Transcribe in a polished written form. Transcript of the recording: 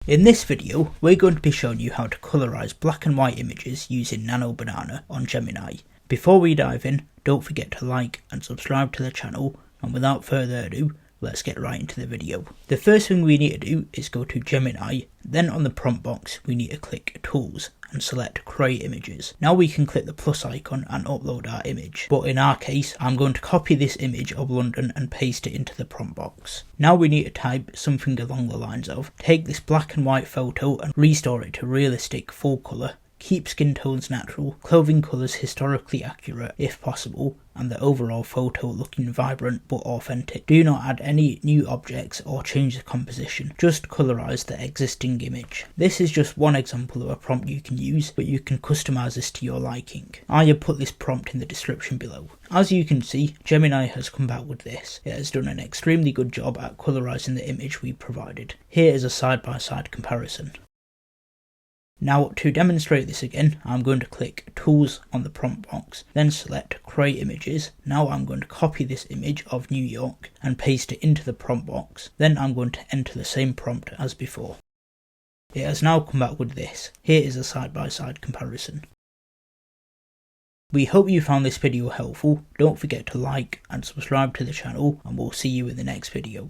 In this video, we're going to be showing you how to colorize black and white images using Nano Banana on Gemini. Before we dive in, don't forget to like and subscribe to the channel, and without further ado, let's get right into the video. The first thing we need to do is go to Gemini, then on the prompt box we need to click Tools and select Create Images. Now we can click the plus icon and upload our image, but in our case I'm going to copy this image of London and paste it into the prompt box. Now we need to type something along the lines of, take this black and white photo and restore it to realistic full colour, keep skin tones natural, clothing colours historically accurate if possible, and the overall photo looking vibrant but authentic. Do not add any new objects or change the composition, just colorize the existing image. This is just one example of a prompt you can use, but you can customize this to your liking. I have put this prompt in the description below. As you can see, Gemini has come back with this. It has done an extremely good job at colorizing the image we provided. Here is a side-by-side comparison. Now to demonstrate this again, I'm going to click Tools on the prompt box, then select Create Images. Now I'm going to copy this image of New York and paste it into the prompt box. Then I'm going to enter the same prompt as before. It has now come back with this. Here is a side-by-side comparison. We hope you found this video helpful. Don't forget to like and subscribe to the channel, and we'll see you in the next video.